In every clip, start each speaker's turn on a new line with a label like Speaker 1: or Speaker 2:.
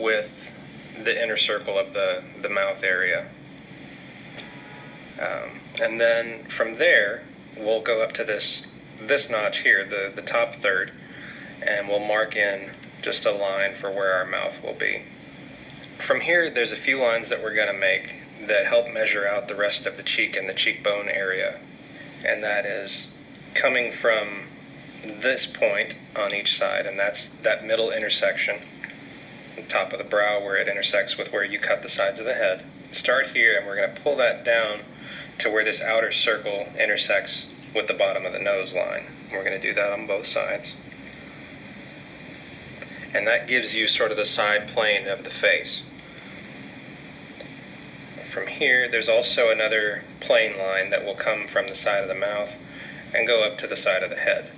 Speaker 1: with the inner circle of the mouth area. And then from there, we'll go up to this notch here, the top third, and we'll mark in just a line for where our mouth will be. From here, there's a few lines that we're going to make that help measure out the rest of the cheek and the cheekbone area. And that is coming from this point on each side, and that's that middle intersection, the top of the brow where it intersects with where you cut the sides of the head. Start here, and we're going to pull that down to where this outer circle intersects with the bottom of the nose line. We're going to do that on both sides. And that gives you sort of the side plane of the face. From here, there's also another plane line that will come from the side of the mouth and go up to the side of the head.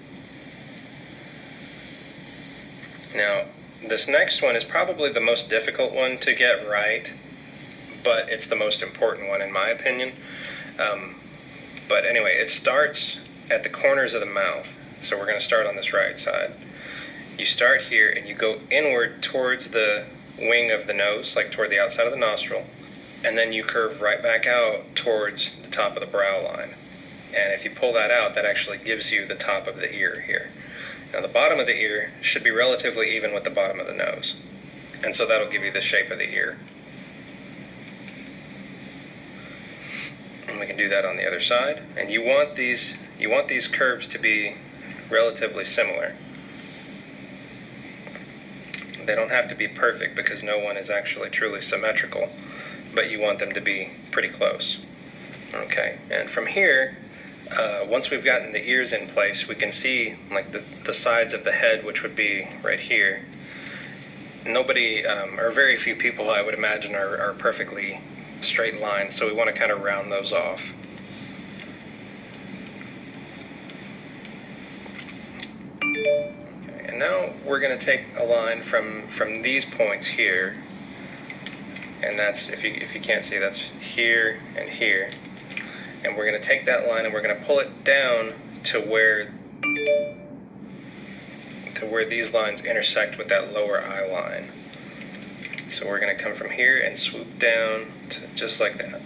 Speaker 1: Now, this next one is probably the most difficult one to get right, but it's the most important one in my opinion. But anyway, it starts at the corners of the mouth. So we're going to start on this right side. You start here and you go inward towards the wing of the nose, like toward the outside of the nostril, and then you curve right back out towards the top of the brow line. And if you pull that out, that actually gives you the top of the ear here. Now the bottom of the ear should be relatively even with the bottom of the nose, and so that'll give you the shape of the ear. And we can do that on the other side. And you want these curves to be relatively similar. They don't have to be perfect because no one is actually truly symmetrical, but you want them to be pretty close. Okay, and from here, once we've gotten the ears in place, we can see like the sides of the head, which would be right here. Nobody, or very few people I would imagine are perfectly straight lines, so we want to kind of round those off. Okay, and now we're going to take a line from these points here, and that's, if you can't see, that's here and here. And we're going to take that line and we're going to pull it down to where these lines intersect with that lower eye line. So we're going to come from here and swoop down to just like that.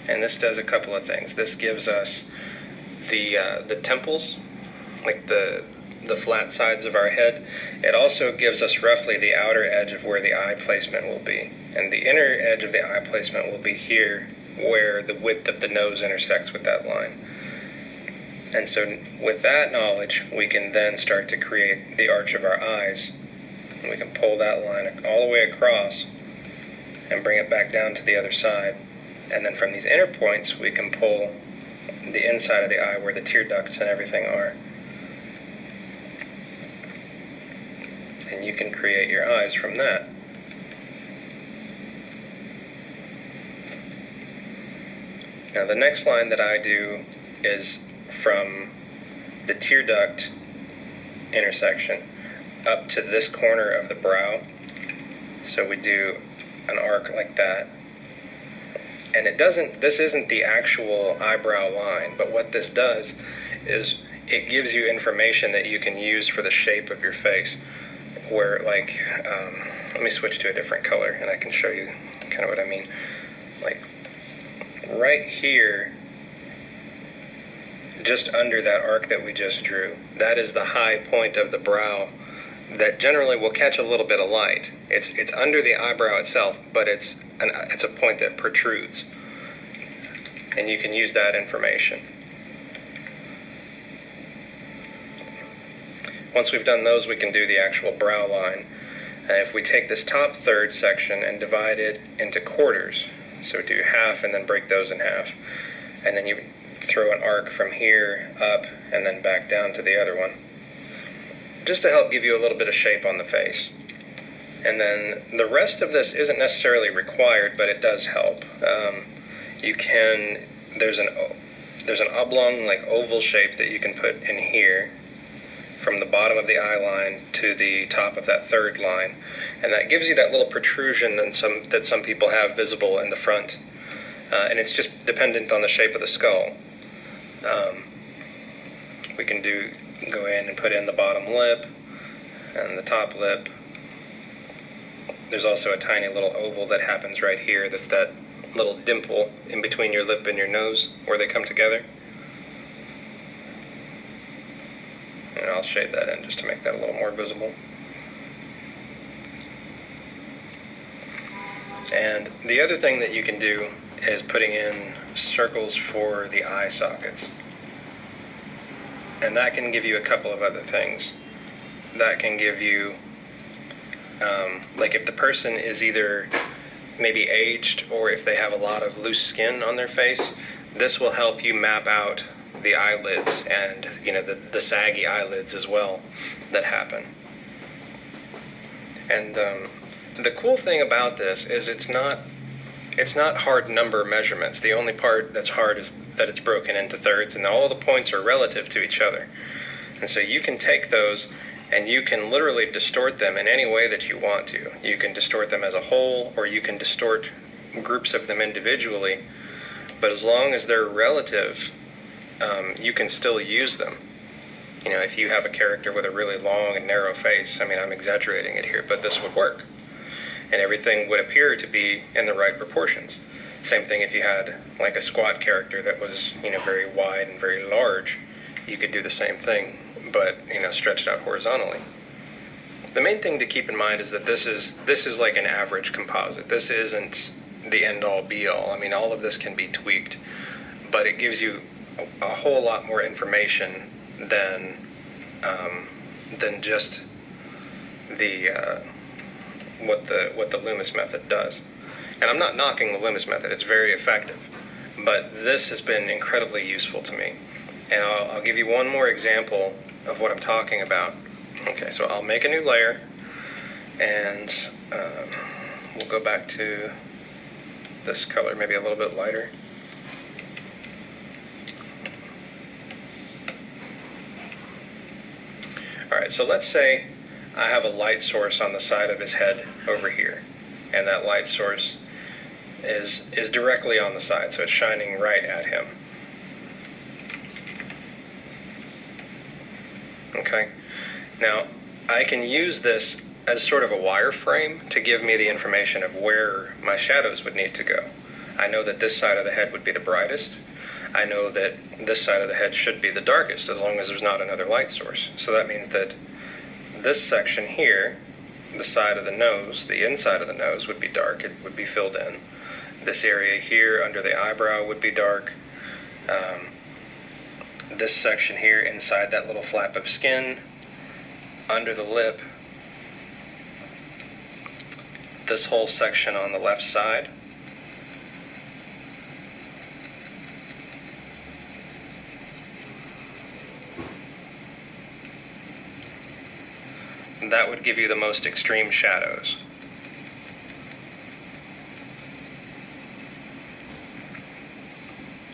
Speaker 1: And this does a couple of things. This gives us the temples, like the flat sides of our head. It also gives us roughly the outer edge of where the eye placement will be. And the inner edge of the eye placement will be here, where the width of the nose intersects with that line. And so with that knowledge, we can then start to create the arch of our eyes. And we can pull that line all the way across and bring it back down to the other side. And then from these inner points, we can pull the inside of the eye where the tear ducts and everything are. And you can create your eyes from that. Now the next line that I do is from the tear duct intersection up to this corner of the brow. So we do an arc like that. And this isn't the actual eyebrow line, but what this does is it gives you information that you can use for the shape of your face. Where, like, let me switch to a different color and I can show you kind of what I mean. Like, right here, just under that arc that we just drew, that is the high point of the brow that generally will catch a little bit of light. It's under the eyebrow itself, but it's a point that protrudes, and you can use that information. Once we've done those, we can do the actual brow line. And if we take this top third section and divide it into quarters, so do half and then break those in half, and then you throw an arc from here up and then back down to the other one, just to help give you a little bit of shape on the face. And then the rest of this isn't necessarily required, but it does help. There's an oblong, like oval shape that you can put in here from the bottom of the eye line to the top of that third line, and that gives you that little protrusion that some people have visible in the front, and it's just dependent on the shape of the skull. We can go in and put in the bottom lip and the top lip, There's also a tiny little oval that happens right here. That's that little dimple in between your lip and your nose where they come together. And I'll shade that in just to make that a little more visible. And the other thing that you can do is putting in circles for the eye sockets. And that can give you a couple of other things. That can give you, like if the person is either maybe aged or if they have a lot of loose skin on their face, this will help you map out the eyelids and, you know, the saggy eyelids as well that happen. And the cool thing about this is it's not hard number measurements. The only part that's hard is that it's broken into thirds, and all the points are relative to each other. And so you can take those and you can literally distort them in any way that you want to. You can distort them as a whole, or you can distort groups of them individually, but as long as they're relative, you can still use them. You know, if you have a character with a really long and narrow face, I mean, I'm exaggerating it here, but this would work. And everything would appear to be in the right proportions. Same thing if you had like a squat character that was, you know, very wide and very large, you could do the same thing, but, you know, stretched out horizontally. The main thing to keep in mind is that this is like an average composite. This isn't the end-all be-all. I mean, all of this can be tweaked, but it gives you a whole lot more information than just the what the Loomis method does. And I'm not knocking the Loomis method; it's very effective. But this has been incredibly useful to me. And I'll give you one more example of what I'm talking about. Okay, so I'll make a new layer, and we'll go back to this color, maybe a little bit lighter. All right, so let's say I have a light source on the side of his head over here, and that light source is directly on the side, so it's shining right at him. Okay, now I can use this as sort of a wireframe to give me the information of where my shadows would need to go. I know that this side of the head would be the brightest. I know that this side of the head should be the darkest as long as there's not another light source. So that means that this section here, the side of the nose, the inside of the nose would be dark, it would be filled in. This area here under the eyebrow would be dark. This section here inside that little flap of skin, under the lip, this whole section on the left side, that would give you the most extreme shadows.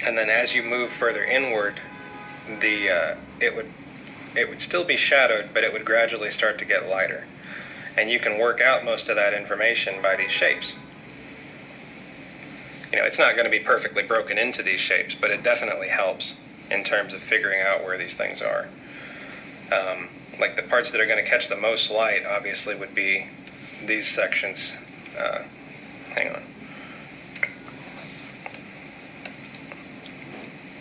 Speaker 1: And then as you move further inward, it would still be shadowed, but it would gradually start to get lighter. And you can work out most of that information by these shapes. You know, it's not going to be perfectly broken into these shapes, but it definitely helps in terms of figuring out where these things are. Like the parts that are going to catch the most light, obviously, would be these sections. Hang on.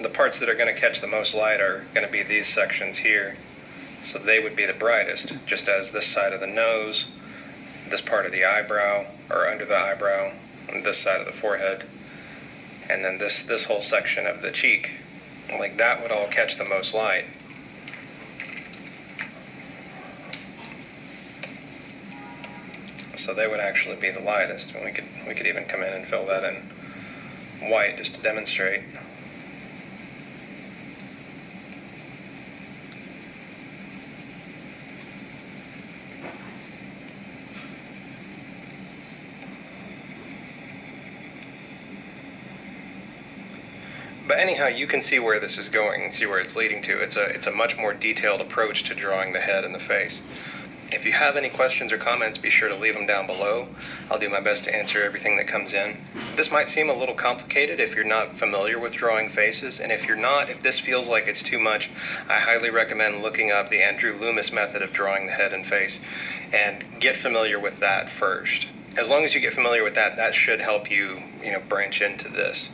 Speaker 1: The parts that are going to catch the most light are going to be these sections here. So they would be the brightest, just as this side of the nose, this part of the eyebrow, or under the eyebrow, and this side of the forehead, and then this whole section of the cheek. Like that would all catch the most light. So they would actually be the lightest. And we could even come in and fill that in white just to demonstrate. But anyhow, you can see where this is going and see where it's leading to. It's a much more detailed approach to drawing the head and the face. If you have any questions or comments, be sure to leave them down below. I'll do my best to answer everything that comes in. This might seem a little complicated if you're not familiar with drawing faces, and if this feels like it's too much, I highly recommend looking up the Andrew Loomis method of drawing the head and face, and get familiar with that first. as long as you get familiar with that, that should help you, branch into this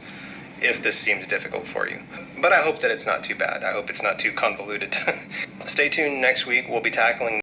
Speaker 1: if this seems difficult for you. But I hope that it's not too bad. I hope it's not too convoluted. Stay tuned next week. We'll be tackling